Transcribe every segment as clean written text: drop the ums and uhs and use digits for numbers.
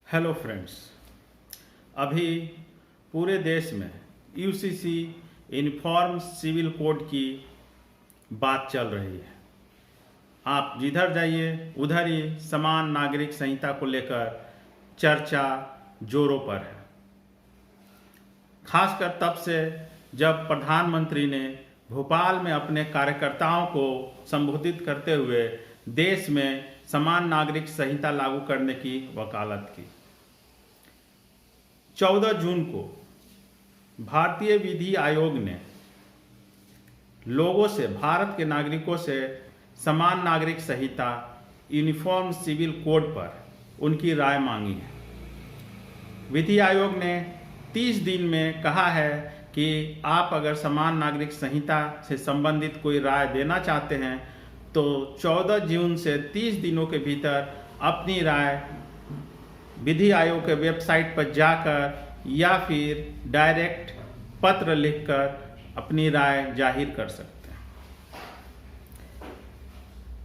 Hello friends, अभी पूरे देश में यूसीसी यूनिफॉर्म सिविल कोड की बात चल रही है। आप जिधर जाइए उधर ही समान नागरिक संहिता को लेकर चर्चा जोरों पर है। खासकर तब से जब प्रधानमंत्री ने भोपाल में अपने कार्यकर्ताओं को संबोधित करते हुए देश में समान नागरिक संहिता लागू करने की वकालत की। 14 जून को भारतीय विधि आयोग ने लोगों से, भारत के नागरिकों से समान नागरिक संहिता यूनिफॉर्म सिविल कोड पर उनकी राय मांगी है। विधि आयोग ने 30 दिन में कहा है कि आप अगर समान नागरिक संहिता से संबंधित कोई राय देना चाहते हैं तो 14 जून से 30 दिनों के भीतर अपनी राय विधि आयोग के वेबसाइट पर जाकर या फिर डायरेक्ट पत्र लिखकर अपनी राय जाहिर कर सकते हैं।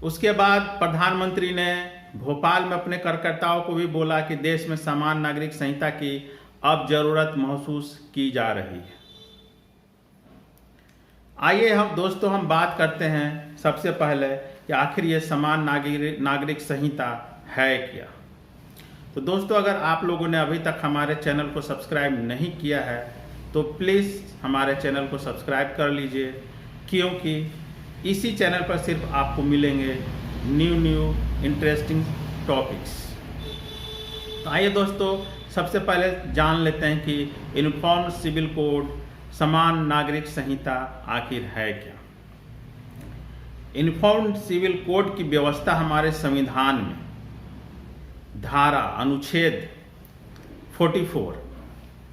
उसके बाद प्रधानमंत्री ने भोपाल में अपने कार्यकर्ताओं को भी बोला कि देश में समान नागरिक संहिता की अब जरूरत महसूस की जा रही है। आइए हम बात करते हैं सबसे पहले कि आखिर ये समान नागरिक संहिता है क्या। तो दोस्तों, अगर आप लोगों ने अभी तक हमारे चैनल को सब्सक्राइब नहीं किया है तो प्लीज़ हमारे चैनल को सब्सक्राइब कर लीजिए, क्योंकि इसी चैनल पर सिर्फ आपको मिलेंगे न्यू इंटरेस्टिंग टॉपिक्स। तो आइए दोस्तों, सबसे पहले जान लेते हैं कि यूनिफॉर्म सिविल कोड समान नागरिक संहिता आखिर है क्या। यूनिफॉर्म सिविल कोड की व्यवस्था हमारे संविधान में धारा अनुच्छेद 44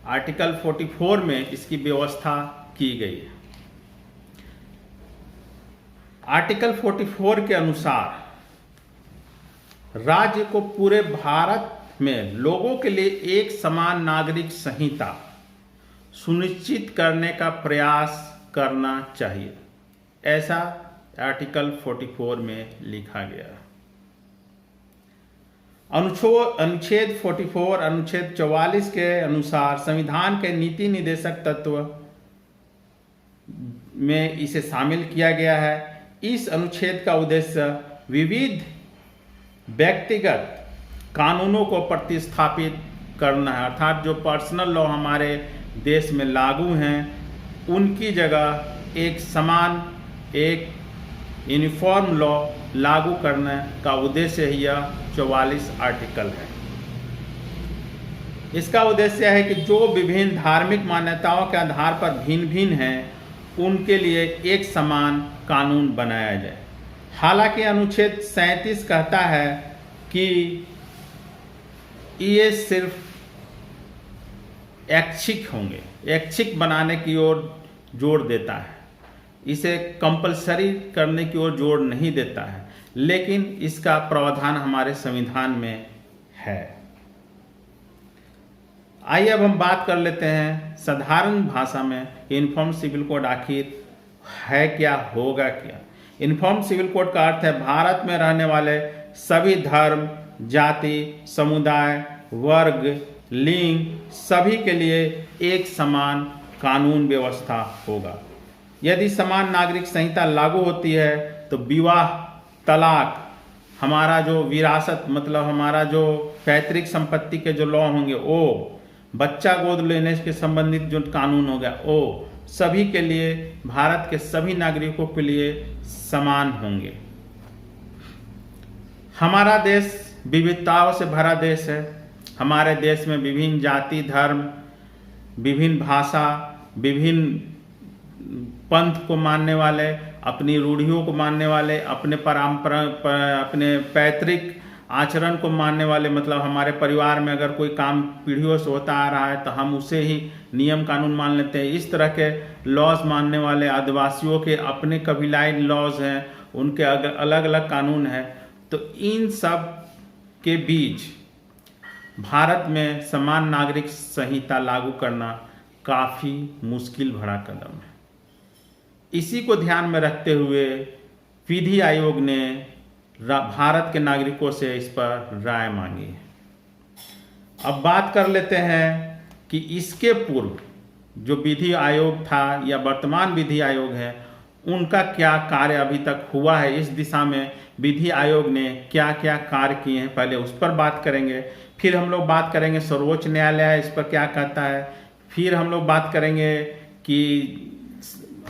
आर्टिकल 44 में इसकी व्यवस्था की गई है। आर्टिकल 44 के अनुसार राज्य को पूरे भारत में लोगों के लिए एक समान नागरिक संहिता सुनिश्चित करने का प्रयास करना चाहिए, ऐसा आर्टिकल 44 में लिखा गया है। अनुच्छेद 44 अनुच्छेद 44 के अनुसार संविधान के नीति निर्देशक तत्व में इसे शामिल किया गया है। इस अनुच्छेद का उद्देश्य विविध व्यक्तिगत कानूनों को प्रतिस्थापित करना है, अर्थात जो पर्सनल लॉ हमारे देश में लागू हैं उनकी जगह एक समान यूनिफॉर्म लॉ लागू करने का उद्देश्य ही यह 44 आर्टिकल है। इसका उद्देश्य है कि जो विभिन्न धार्मिक मान्यताओं के आधार पर भिन्न भिन्न हैं उनके लिए एक समान कानून बनाया जाए। हालांकि अनुच्छेद 37 कहता है कि ये सिर्फ ऐच्छिक होंगे, ऐच्छिक बनाने की ओर जोर देता है, इसे कंपलसरी करने की ओर जोर नहीं देता है, लेकिन इसका प्रावधान हमारे संविधान में है। आइए अब हम बात कर लेते हैं साधारण भाषा में यूनिफॉर्म सिविल कोड आखिर है क्या, होगा क्या। यूनिफॉर्म सिविल कोड का अर्थ है भारत में रहने वाले सभी धर्म, जाति, समुदाय, वर्ग, लिंग सभी के लिए एक समान कानून व्यवस्था होगा। यदि समान नागरिक संहिता लागू होती है तो विवाह, तलाक, हमारा जो विरासत मतलब हमारा जो पैतृक संपत्ति के जो लॉ होंगे वो, बच्चा गोद लेने के संबंधित जो कानून हो गया वो सभी के लिए, भारत के सभी नागरिकों के लिए समान होंगे। हमारा देश विविधताओं से भरा देश है। हमारे देश में विभिन्न जाति, धर्म, विभिन्न भाषा, विभिन्न पंथ को मानने वाले, अपनी रूढ़ियों को मानने वाले, अपने परंपरा, अपने पैतृक आचरण को मानने वाले, मतलब हमारे परिवार में अगर कोई काम पीढ़ियों से होता आ रहा है तो हम उसे ही नियम कानून मान लेते हैं। इस तरह के लॉज मानने वाले आदिवासियों के अपने कबीलाई लॉज हैं, उनके अलग अलग कानून हैं। तो इन सब के बीच भारत में समान नागरिक संहिता लागू करना काफ़ी मुश्किल भरा कदम है। इसी को ध्यान में रखते हुए विधि आयोग ने भारत के नागरिकों से इस पर राय मांगी है। अब बात कर लेते हैं कि इसके पूर्व जो विधि आयोग था या वर्तमान विधि आयोग है, उनका क्या कार्य अभी तक हुआ है, इस दिशा में विधि आयोग ने क्या क्या कार्य किए हैं, पहले उस पर बात करेंगे। फिर हम लोग बात करेंगे सर्वोच्च न्यायालय इस पर क्या कहता है। फिर हम लोग बात करेंगे कि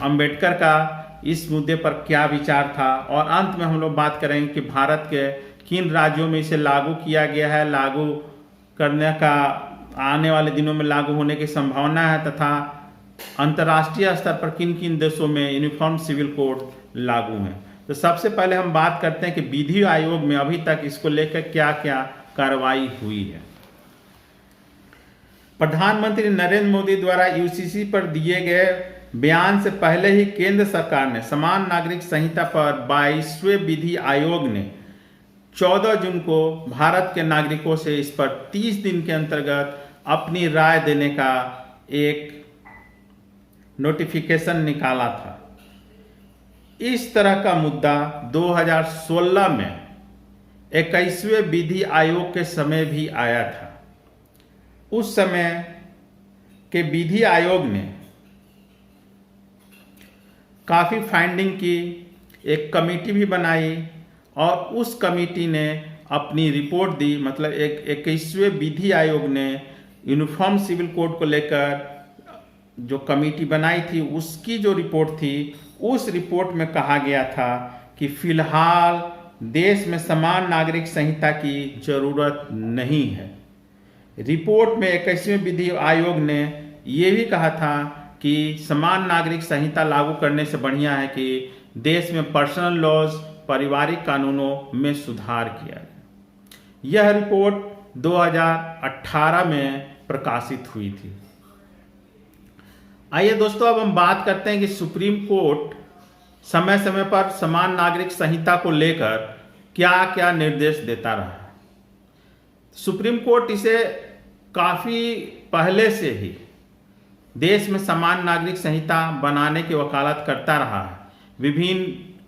अंबेडकर का इस मुद्दे पर क्या विचार था, और अंत में हम लोग बात करेंगे कि भारत के किन राज्यों में इसे लागू किया गया है, लागू करने का आने वाले दिनों में लागू होने की संभावना है, तथा अंतर्राष्ट्रीय स्तर पर किन किन देशों में यूनिफॉर्म सिविल कोड लागू हैं। तो सबसे पहले हम बात करते हैं कि विधि आयोग में अभी तक इसको लेकर क्या क्या कार्रवाई हुई है। प्रधानमंत्री नरेंद्र मोदी द्वारा यूसीसी पर दिए गए बयान से पहले ही केंद्र सरकार ने समान नागरिक संहिता पर 22वें विधि आयोग ने 14 जून को भारत के नागरिकों से इस पर 30 दिन के अंतर्गत अपनी राय देने का एक नोटिफिकेशन निकाला था। इस तरह का मुद्दा 2016 में 21वें विधि आयोग के समय भी आया था। उस समय के विधि आयोग ने काफी फाइंडिंग की, एक कमेटी भी बनाई और उस कमेटी ने अपनी रिपोर्ट दी। मतलब 21वें विधि आयोग ने यूनिफॉर्म सिविल कोड को लेकर जो कमेटी बनाई थी, उसकी जो रिपोर्ट थी, उस रिपोर्ट में कहा गया था कि फिलहाल देश में समान नागरिक संहिता की जरूरत नहीं है। रिपोर्ट में 21वें विधि आयोग ने यह भी कहा था कि समान नागरिक संहिता लागू करने से बढ़िया है कि देश में पर्सनल लॉज, पारिवारिक कानूनों में सुधार किया जाए। यह रिपोर्ट 2018 में प्रकाशित हुई थी। आइए दोस्तों, अब हम बात करते हैं कि सुप्रीम कोर्ट समय समय पर समान नागरिक संहिता को लेकर क्या क्या निर्देश देता रहा। सुप्रीम कोर्ट इसे काफी पहले से ही देश में समान नागरिक संहिता बनाने की वकालत करता रहा है। विभिन्न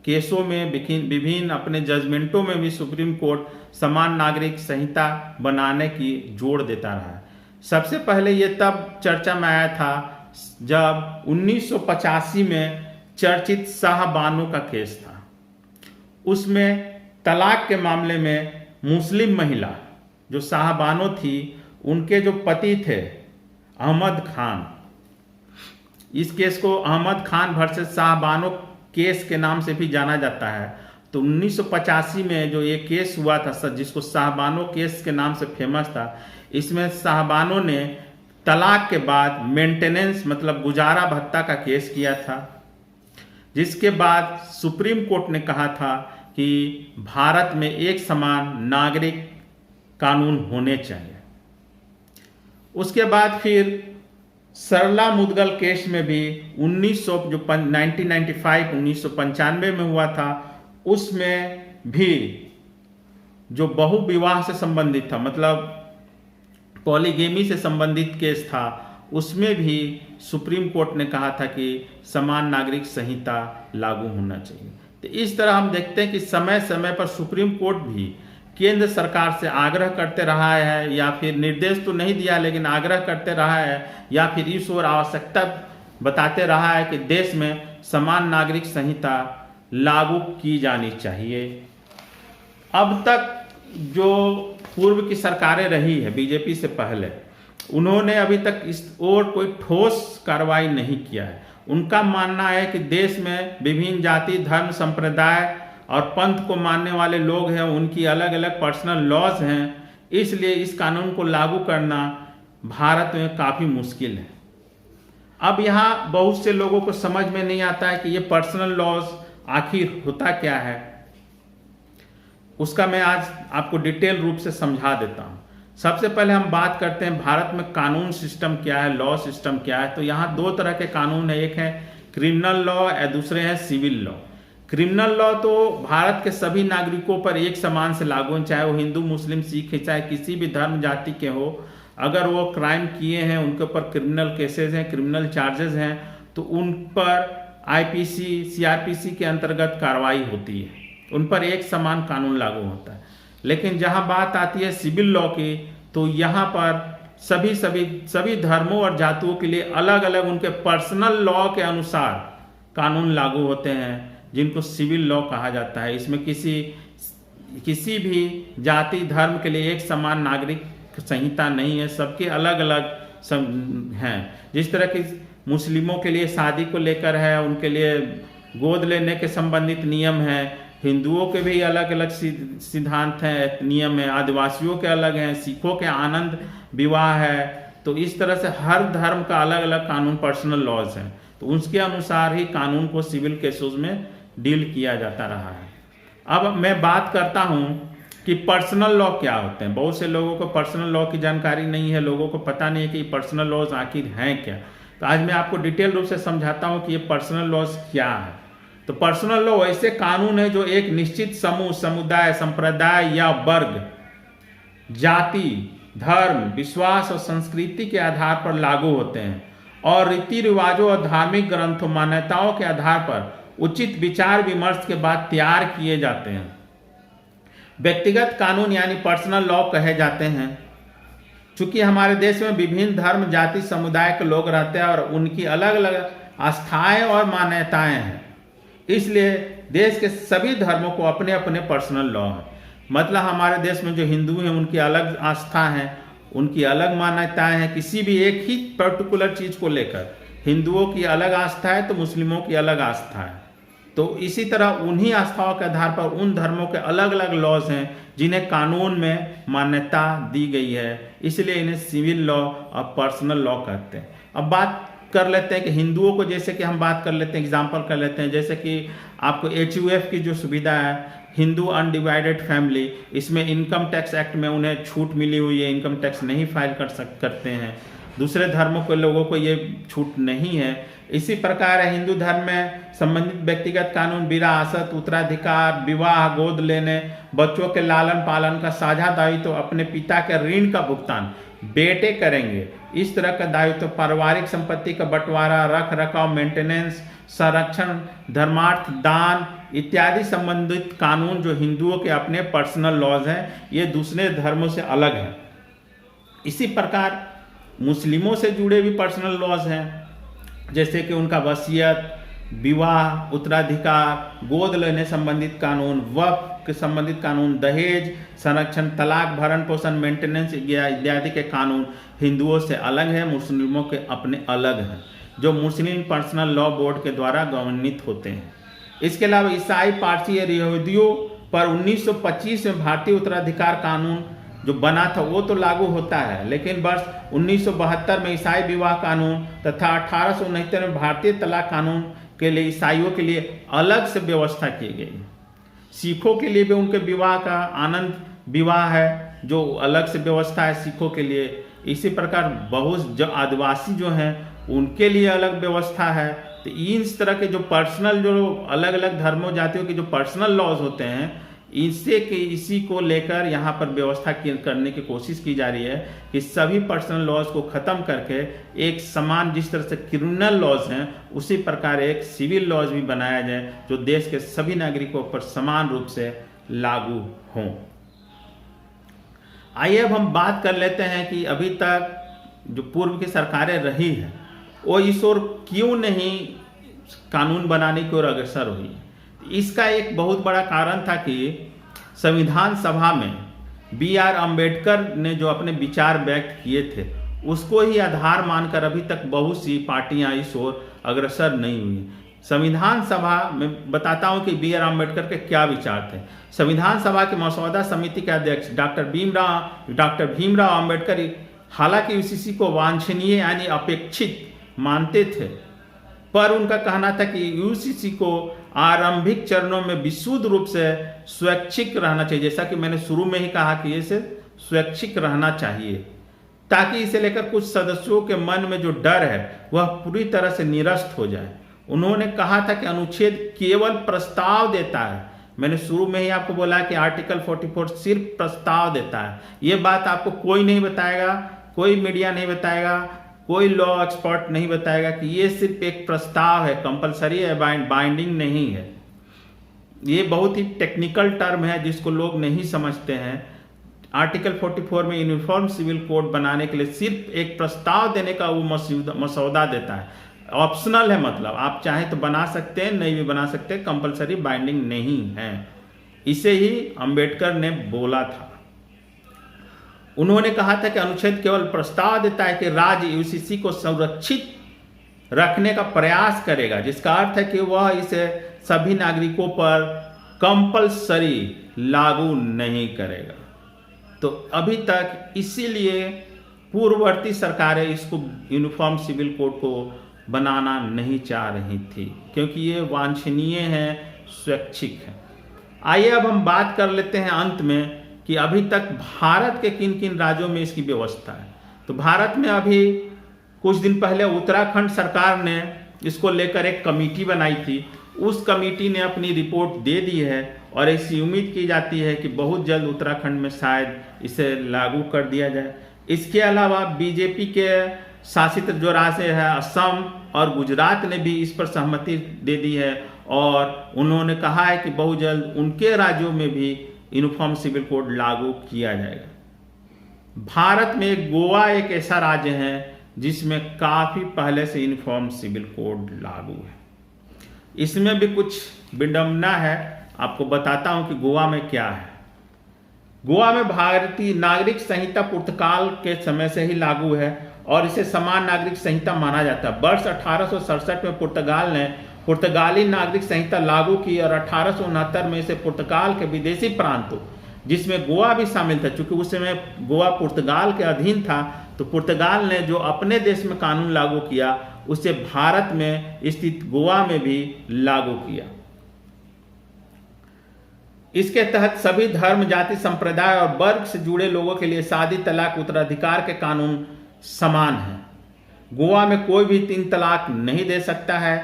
केसों में, विभिन्न अपने जजमेंटों में भी सुप्रीम कोर्ट समान नागरिक संहिता बनाने की जोर देता रहा है। सबसे पहले ये तब चर्चा में आया था जब 1985 में चर्चित शाहबानो का केस था। उसमें तलाक के मामले में मुस्लिम महिला जो शाहबानो थी, उनके जो पति थे अहमद खान, इस केस को अहमद खान वर्सेस शाहबानो केस के नाम से भी जाना जाता है। तो 1985 में जो ये केस हुआ था, जिसको शाहबानो केस के नाम से फेमस था, इसमें शाहबानो ने तलाक के बाद मेंटेनेंस मतलब गुजारा भत्ता का केस किया था, जिसके बाद सुप्रीम कोर्ट ने कहा था कि भारत में एक समान नागरिक कानून होने चाहिए। उसके बाद फिर सरला मुदगल केस में भी 1995 में हुआ था, उसमें भी जो बहुविवाह से संबंधित था, मतलब पॉलीगेमी से संबंधित केस था, उसमें भी सुप्रीम कोर्ट ने कहा था कि समान नागरिक संहिता लागू होना चाहिए। तो इस तरह हम देखते हैं कि समय समय पर सुप्रीम कोर्ट भी केंद्र सरकार से आग्रह करते रहा है, या फिर निर्देश तो नहीं दिया लेकिन आग्रह करते रहा है, या फिर इस ओर आवश्यकता बताते रहा है कि देश में समान नागरिक संहिता लागू की जानी चाहिए। अब तक जो पूर्व की सरकारें रही है बीजेपी से पहले, उन्होंने अभी तक इस ओर कोई ठोस कार्रवाई नहीं किया है। उनका मानना है कि देश में विभिन्न जाति, धर्म, संप्रदाय और पंथ को मानने वाले लोग हैं, उनकी अलग अलग पर्सनल लॉज हैं, इसलिए इस कानून को लागू करना भारत में काफ़ी मुश्किल है। अब यहाँ बहुत से लोगों को समझ में नहीं आता है कि ये पर्सनल लॉज आखिर होता क्या है। उसका मैं आज आपको डिटेल रूप से समझा देता हूँ। सबसे पहले हम बात करते हैं भारत में कानून सिस्टम क्या है, लॉ सिस्टम क्या है। तो यहाँ दो तरह के कानून है, एक है क्रिमिनल लॉ और दूसरे हैं सिविल लॉ। क्रिमिनल लॉ तो भारत के सभी नागरिकों पर एक समान से लागू है, चाहे वो हिंदू, मुस्लिम, सिख, चाहे किसी भी धर्म जाति के हो। अगर वो क्राइम किए हैं, उनके ऊपर क्रिमिनल केसेस हैं, क्रिमिनल चार्जेस हैं, तो उन पर IPC, CRPC के अंतर्गत कार्रवाई होती है, उन पर एक समान कानून लागू होता है। लेकिन जहां बात आती है सिविल लॉ की, तो यहाँ पर सभी धर्मों और जातियों के लिए अलग अलग उनके पर्सनल लॉ के अनुसार कानून लागू होते हैं, जिनको सिविल लॉ कहा जाता है। इसमें किसी भी जाति धर्म के लिए एक समान नागरिक संहिता नहीं है, सबके अलग अलग हैं। जिस तरह की मुस्लिमों के लिए शादी को लेकर है, उनके लिए गोद लेने के संबंधित नियम है, हिंदुओं के भी अलग अलग सिद्धांत हैं, नियम है, आदिवासियों के अलग हैं, सिखों के आनंद विवाह है। तो इस तरह से हर धर्म का अलग अलग कानून, पर्सनल लॉज हैं। तो उसके अनुसार ही कानून को सिविल केसेस में डील किया जाता रहा है। अब मैं बात करता हूं कि पर्सनल लॉ क्या होते हैं। बहुत से लोगों को पर्सनल लॉ की जानकारी नहीं है, लोगों को पता नहीं है कि पर्सनल लॉज आखिर हैं क्या। तो आज मैं आपको डिटेल रूप से समझाता हूं कि ये पर्सनल लॉज क्या है। तो पर्सनल लॉ ऐसे कानून है जो एक निश्चित समूह, समुदाय, संप्रदाय या वर्ग, जाति, धर्म, विश्वास और संस्कृति के आधार पर लागू होते हैं और रीति रिवाजों और धार्मिक ग्रंथों, मान्यताओं के आधार पर उचित विचार विमर्श के बाद तैयार किए जाते हैं। व्यक्तिगत कानून यानी पर्सनल लॉ कहे जाते हैं। चूंकि हमारे देश में विभिन्न धर्म, जाति, समुदाय के लोग रहते हैं और उनकी अलग अलग आस्थाएं और मान्यताएं हैं, इसलिए देश के सभी धर्मों को अपने अपने पर्सनल लॉ है। मतलब हमारे देश में जो हिंदू हैं उनकी अलग आस्था है, उनकी अलग मान्यताएं हैं किसी भी एक ही पर्टिकुलर चीज को लेकर। हिंदुओं की अलग आस्था है तो मुस्लिमों की अलग आस्था है। तो इसी तरह उन्हीं आस्थाओं के आधार पर उन धर्मों के अलग अलग लॉज हैं जिन्हें कानून में मान्यता दी गई है, इसलिए इन्हें सिविल लॉ और पर्सनल लॉ कहते हैं। अब बात कर लेते हैं कि हिंदुओं को, जैसे कि हम बात कर लेते हैं, एग्जाम्पल कर लेते हैं, जैसे कि आपको HUF की जो सुविधा है, हिंदू अनडिवाइडेड फैमिली, इसमें इनकम टैक्स एक्ट में उन्हें छूट मिली हुई है, इनकम टैक्स नहीं फाइल करते हैं। दूसरे धर्मों के लोगों को ये छूट नहीं है। इसी प्रकार हिंदू धर्म में संबंधित व्यक्तिगत कानून विरासत, उत्तराधिकार, विवाह, गोद लेने, बच्चों के लालन पालन का साझा दायित्व, तो अपने पिता के ऋण का भुगतान बेटे करेंगे, इस तरह का दायित्व, तो पारिवारिक संपत्ति का बंटवारा, रख रखाव, मेंटेनेंस, संरक्षण, धर्मार्थ, दान इत्यादि संबंधित कानून जो हिंदुओं के अपने पर्सनल लॉज हैं, ये दूसरे धर्मों से अलग हैं। इसी प्रकार मुस्लिमों से जुड़े भी पर्सनल लॉज हैं, जैसे कि उनका वसीयत, विवाह, उत्तराधिकार, गोद लेने संबंधित कानून, वक्फ के संबंधित कानून, दहेज, संरक्षण, तलाक, भरण पोषण, मेंटेनेंस इत्यादि के कानून हिंदुओं से अलग है, मुस्लिमों के अपने अलग हैं, जो मुस्लिम पर्सनल लॉ बोर्ड के द्वारा गवर्नित होते हैं। इसके अलावा ईसाई, पारसी और यहूदियों पर 1925 में भारतीय उत्तराधिकार कानून जो बना था वो तो लागू होता है, लेकिन वर्ष 1972 में ईसाई विवाह कानून तथा 1869 में भारतीय तलाक कानून के लिए ईसाइयों के लिए अलग से व्यवस्था की गई। सिखों के लिए भी उनके विवाह का आनंद विवाह है, जो अलग से व्यवस्था है सिखों के लिए। इसी प्रकार बहुत जो आदिवासी जो हैं उनके लिए अलग व्यवस्था है। तो इस तरह के जो पर्सनल, जो अलग अलग धर्मों जातियों के जो पर्सनल लॉज होते हैं, इसी को लेकर यहाँ पर व्यवस्था करने की कोशिश की जा रही है कि सभी पर्सनल लॉज को खत्म करके एक समान, जिस तरह से क्रिमिनल लॉज हैं उसी प्रकार एक सिविल लॉज भी बनाया जाए जो देश के सभी नागरिकों पर समान रूप से लागू हों। आइए अब हम बात कर लेते हैं कि अभी तक जो पूर्व की सरकारें रही हैं वो इस ओर क्यों नहीं कानून बनाने की ओर अग्रसर हुई। इसका एक बहुत बड़ा कारण था कि संविधान सभा में BR अम्बेडकर ने जो अपने विचार व्यक्त किए थे उसको ही आधार मानकर अभी तक बहुत सी पार्टियां इस ओर अग्रसर नहीं हुई। संविधान सभा में बताता हूं कि BR अम्बेडकर के क्या विचार थे। संविधान सभा के मसौदा समिति के अध्यक्ष डॉक्टर भीमराव अम्बेडकर हालांकि UCC को वांछनीय यानी अपेक्षित मानते थे, पर उनका कहना था कि UCC को आरंभिक चरणों में विशुद्ध रूप से स्वैच्छिक रहना चाहिए। जैसा कि मैंने शुरू में ही कहा कि इसे स्वैच्छिक रहना चाहिए, ताकि इसे लेकर कुछ सदस्यों के मन में जो डर है वह पूरी तरह से निरस्त हो जाए। उन्होंने कहा था कि अनुच्छेद केवल प्रस्ताव देता है। मैंने शुरू में ही आपको बोला कि आर्टिकल 44 सिर्फ प्रस्ताव देता है। ये बात आपको कोई नहीं बताएगा, कोई मीडिया नहीं बताएगा, कोई लॉ एक्सपर्ट नहीं बताएगा कि ये सिर्फ एक प्रस्ताव है, कंपलसरी है, बाइंडिंग नहीं है। ये बहुत ही टेक्निकल टर्म है जिसको लोग नहीं समझते हैं। आर्टिकल 44 में यूनिफॉर्म सिविल कोड बनाने के लिए सिर्फ एक प्रस्ताव देने का वो मसौदा देता है, ऑप्शनल है, मतलब आप चाहें तो बना सकते हैं, नहीं भी बना सकते, कंपलसरी बाइंडिंग नहीं है। इसे ही अंबेडकर ने बोला था। उन्होंने कहा था कि अनुच्छेद केवल प्रस्ताव देता है कि राज्य यूसीसी को संरक्षित रखने का प्रयास करेगा, जिसका अर्थ है कि वह इसे सभी नागरिकों पर कंपलसरी लागू नहीं करेगा। तो अभी तक इसीलिए पूर्ववर्ती सरकारें इसको यूनिफॉर्म सिविल कोड को बनाना नहीं चाह रही थी, क्योंकि ये वांछनीय है, स्वैच्छिक है। आइए अब हम बात कर लेते हैं अंत में कि अभी तक भारत के किन किन राज्यों में इसकी व्यवस्था है। तो भारत में अभी कुछ दिन पहले उत्तराखंड सरकार ने इसको लेकर एक कमेटी बनाई थी। उस कमेटी ने अपनी रिपोर्ट दे दी है और ऐसी उम्मीद की जाती है कि बहुत जल्द उत्तराखंड में शायद इसे लागू कर दिया जाए। इसके अलावा बीजेपी के शासित जो राज्य है असम और गुजरात ने भी इस पर सहमति दे दी है और उन्होंने कहा है कि बहुत जल्द उनके राज्यों में भी यूनिफॉर्म सिविल कोड लागू किया जाएगा। भारत में गोवा एक ऐसा राज्य है जिसमें काफी पहले से यूनिफॉर्म सिविल कोड लागू है। इसमें भी कुछ विडंबना है, आपको बताता हूं कि गोवा में क्या है। गोवा में भारतीय नागरिक संहिता पुर्तगाल के समय से ही लागू है और इसे समान नागरिक संहिता माना जाता है। वर्ष 1867 में पुर्तगाल ने पुर्तगाली नागरिक संहिता लागू की और 1869 में इसे पुर्तगाल के विदेशी प्रांतों, जिसमें गोवा भी शामिल था, चूंकि उस समय गोवा पुर्तगाल के अधीन था, तो पुर्तगाल ने जो अपने देश में कानून लागू किया उसे भारत में स्थित गोवा में भी लागू किया। इसके तहत सभी धर्म, जाति, संप्रदाय और वर्ग से जुड़े लोगों के लिए शादी, तलाक, उत्तराधिकार के कानून समान हैं। गोवा में कोई भी 3 तलाक नहीं दे सकता है।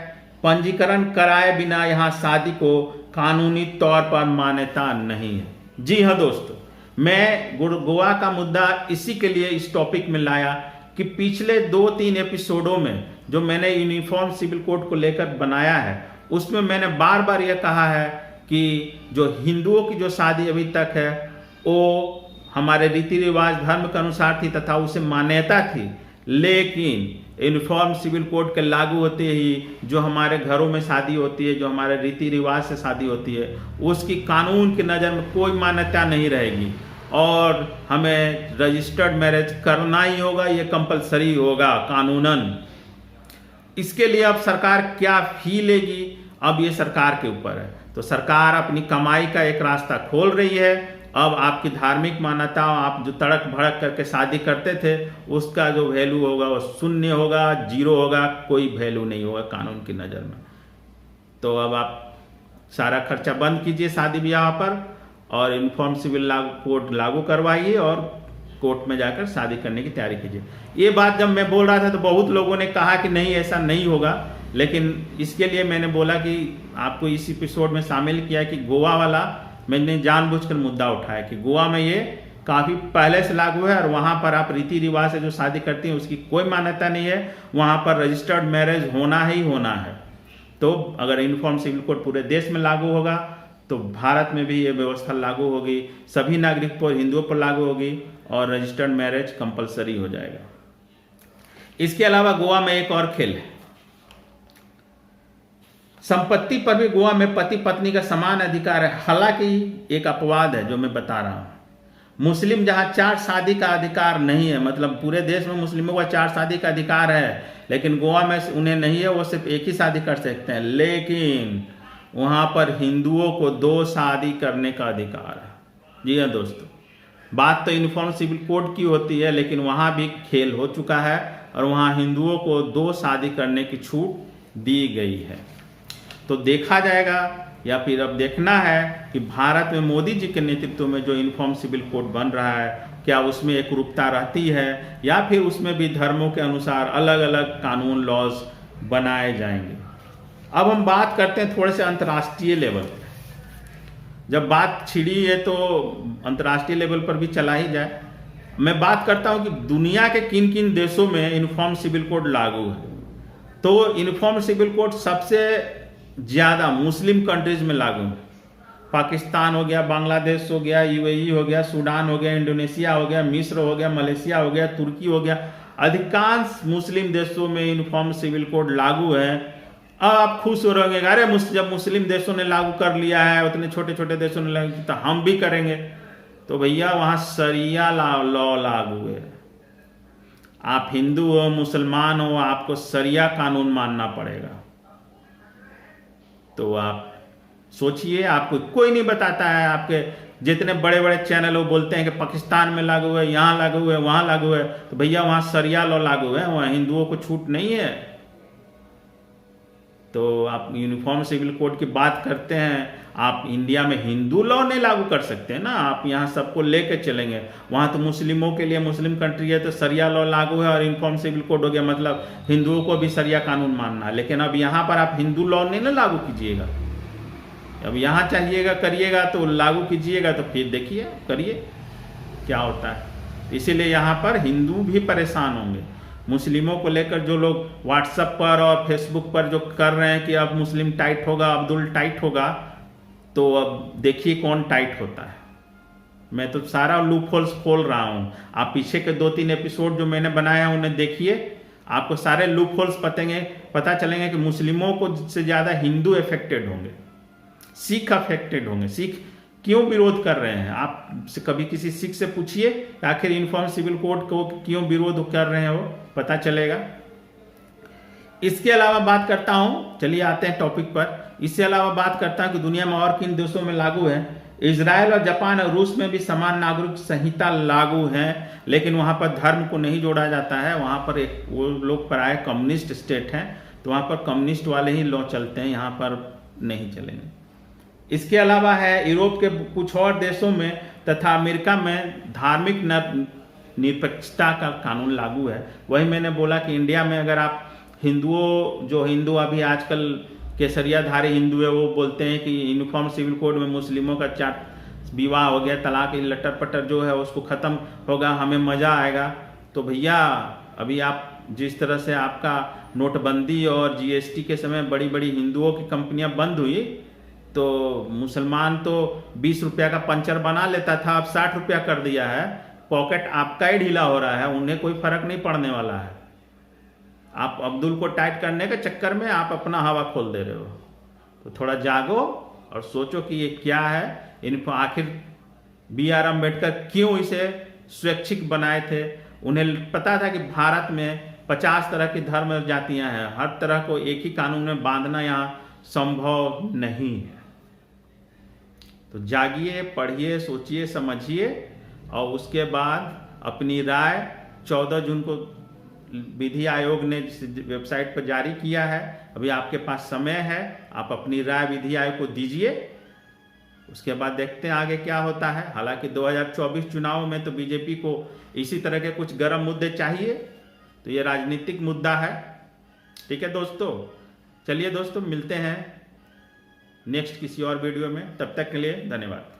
पंजीकरण कराए बिना यहां शादी को कानूनी तौर पर मान्यता नहीं है। जी हाँ दोस्तों, मैं गोवा का मुद्दा इसी के लिए इस टॉपिक में लाया कि पिछले 2-3 एपिसोडों में जो मैंने यूनिफॉर्म सिविल कोड को लेकर बनाया है उसमें मैंने बार बार यह कहा है कि जो हिंदुओं की जो शादी अभी तक है वो हमारे रीति रिवाज धर्म के अनुसार थी तथा उसे मान्यता थी, लेकिन यूनिफॉर्म सिविल कोड के लागू होते ही जो हमारे घरों में शादी होती है, जो हमारे रीति रिवाज से शादी होती है, उसकी कानून की नज़र में कोई मान्यता नहीं रहेगी और हमें रजिस्टर्ड मैरिज करना ही होगा, ये कंपलसरी होगा कानूनन। इसके लिए अब सरकार क्या फी लेगी, अब ये सरकार के ऊपर है। तो सरकार अपनी कमाई का एक रास्ता खोल रही है। अब आपकी धार्मिक मान्यता, आप जो तड़क भड़क करके शादी करते थे उसका जो वैल्यू होगा वो शून्य होगा, 0 होगा, कोई वैल्यू नहीं होगा कानून की नज़र में। तो अब आप सारा खर्चा बंद कीजिए शादी ब्याह पर और यूनिफॉर्म सिविल कोड लागू करवाइए और कोर्ट में जाकर शादी करने की तैयारी कीजिए। ये बात जब मैं बोल रहा था तो बहुत लोगों ने कहा कि नहीं ऐसा नहीं होगा, लेकिन इसके लिए मैंने बोला कि आपको इस एपिसोड में शामिल किया कि गोवा वाला मैंने जानबूझकर मुद्दा उठाया कि गोवा में ये काफ़ी पहले से लागू है और वहाँ पर आप रीति रिवाज से जो शादी करती हैं उसकी कोई मान्यता नहीं है, वहाँ पर रजिस्टर्ड मैरिज होना ही होना है। तो अगर यूनिफॉर्म सिविल कोड पूरे देश में लागू होगा तो भारत में भी ये व्यवस्था लागू होगी, सभी नागरिक पर, हिंदुओं पर लागू होगी और रजिस्टर्ड मैरिज कंपलसरी हो जाएगा। इसके अलावा गोवा में एक और खेल है, संपत्ति पर भी गोवा में पति पत्नी का समान अधिकार है। हालांकि एक अपवाद है जो मैं बता रहा हूं। मुस्लिम जहां 4 शादी का अधिकार नहीं है, मतलब पूरे देश में मुस्लिमों का 4 शादी का अधिकार है, लेकिन गोवा में उन्हें नहीं है, वो सिर्फ एक ही शादी कर सकते हैं। लेकिन वहां पर हिंदुओं को 2 शादी करने का अधिकार है। जी हाँ दोस्तों, बात तो यूनिफॉर्म सिविल कोड की होती है, लेकिन वहां भी खेल हो चुका है और वहां हिंदुओं को 2 शादी करने की छूट दी गई है। तो देखा जाएगा या फिर अब देखना है कि भारत में मोदी जी के नेतृत्व में जो यूनिफॉर्म सिविल कोड बन रहा है क्या उसमें एकरूपता रहती है या फिर उसमें भी धर्मों के अनुसार अलग अलग कानून, लॉज बनाए जाएंगे। अब हम बात करते हैं थोड़े से अंतर्राष्ट्रीय लेवल पर। जब बात छिड़ी है तो अंतर्राष्ट्रीय लेवल पर भी चला ही जाए। मैं बात करता हूं कि दुनिया के किन किन देशों में यूनिफॉर्म सिविल कोड लागू है। तो यूनिफॉर्म सिविल कोड सबसे ज्यादा मुस्लिम कंट्रीज में लागू है। पाकिस्तान हो गया, बांग्लादेश हो गया, यूएई हो गया, सूडान हो गया, इंडोनेशिया हो गया, मिस्र हो गया, मलेशिया हो गया, तुर्की हो गया, अधिकांश मुस्लिम देशों में यूनिफॉर्म सिविल कोड लागू है। अब आप खुश हो रहे होंगे, अरे जब मुस्लिम देशों ने लागू कर लिया है, उतने छोटे छोटे देशों ने लागू तो हम भी करेंगे। तो भैया वहां शरिया लॉ लागू है। आप हिंदू हो, मुसलमान हो, आपको शरिया कानून मानना पड़ेगा। तो आप सोचिए, आपको कोई नहीं बताता है। आपके जितने बड़े बड़े चैनल वो बोलते हैं कि पाकिस्तान में लागू है, यहाँ लागू है, वहाँ लागू है। तो भैया वहाँ शरिया लॉ लागू है, वहाँ हिंदुओं को छूट नहीं है। तो आप यूनिफॉर्म सिविल कोड की बात करते हैं, आप इंडिया में हिंदू लॉ नहीं लागू कर सकते हैं ना। आप यहाँ सबको लेके चलेंगे, वहाँ तो मुस्लिमों के लिए, मुस्लिम कंट्री है तो शरिया लॉ लागू है और यूनिफॉर्म सिविल कोड हो गया, मतलब हिंदुओं को भी शरिया कानून मानना है। लेकिन अब यहाँ पर आप हिंदू लॉ नहीं ना लागू कीजिएगा। अब यहाँ चाहिएगा करिएगा तो लागू कीजिएगा, तो फिर देखिए करिए क्या होता है। इसीलिए यहाँ पर हिंदू भी परेशान होंगे। मुस्लिमों को लेकर जो लोग व्हाट्सएप पर और फेसबुक पर जो कर रहे हैं कि अब मुस्लिम टाइट होगा, अब्दुल टाइट होगा, तो अब देखिए कौन टाइट होता है। मैं तो सारा लूप होल्स खोल रहा हूँ। आप पीछे के 2-3 एपिसोड जो मैंने बनाया उन्हें देखिए, आपको सारे लूप होल्स पता चलेंगे कि मुस्लिमों को से ज़्यादा हिंदू अफेक्टेड होंगे, सिख अफेक्टेड होंगे। सिख क्यों विरोध कर रहे हैं? आप कभी किसी सिख से पूछिए आखिर यूनिफॉर्म सिविल कोड को क्यों विरोध कर रहे हैं, वो पता चलेगा। इसके अलावा बात करता हूं, चलिए आते हैं टॉपिक पर। इसके अलावा बात करता हूं कि दुनिया में और किन देशों में लागू है। इजराइल और जापान और रूस में भी समान नागरिक संहिता लागू है, लेकिन वहां पर धर्म को नहीं जोड़ा जाता है। वहां पर एक वो लोग प्राय कम्युनिस्ट स्टेट हैं, तो वहां पर कम्युनिस्ट वाले ही लॉ चलते हैं, यहाँ पर नहीं चलेंगे। इसके अलावा है यूरोप के कुछ और देशों में तथा अमेरिका में धार्मिक निरपेक्षता का कानून लागू है। वही मैंने बोला कि इंडिया में अगर आप हिंदू अभी आजकल केसरियाधारी हिंदू है, वो बोलते हैं कि यूनिफॉर्म सिविल कोड में मुस्लिमों का विवाह हो गया, तलाक लटर पटर जो है उसको खत्म होगा, हमें मजा आएगा। तो भैया अभी आप जिस तरह से आपका नोटबंदी और जीएसटी के समय बड़ी बड़ी हिंदुओं की कंपनियां बंद हुई, तो मुसलमान तो 20 रुपया का पंचर बना लेता था, अब 60 रुपया कर दिया है। पॉकेट आपका ही ढीला हो रहा है, उन्हें कोई फर्क नहीं पड़ने वाला है। आप अब्दुल को टाइट करने के चक्कर में आप अपना हवा खोल दे रहे हो। तो थोड़ा जागो और सोचो कि ये क्या है। इनको आखिर BR अम्बेडकर क्यों इसे स्वैच्छिक बनाए थे? उन्हें पता था कि भारत में 50 तरह की धर्म जातियां हैं, हर तरह को एक ही कानून में बांधना यहाँ संभव नहीं है। तो जागिए, पढ़िए, सोचिए, समझिए और उसके बाद अपनी राय 14 जून को विधि आयोग ने वेबसाइट पर जारी किया है। अभी आपके पास समय है, आप अपनी राय विधि आयोग को दीजिए। उसके बाद देखते हैं आगे क्या होता है। हालांकि 2024 चुनाव में तो बीजेपी को इसी तरह के कुछ गर्म मुद्दे चाहिए, तो ये राजनीतिक मुद्दा है। ठीक है दोस्तों, चलिए दोस्तों मिलते हैं नेक्स्ट किसी और वीडियो में। तब तक के लिए धन्यवाद।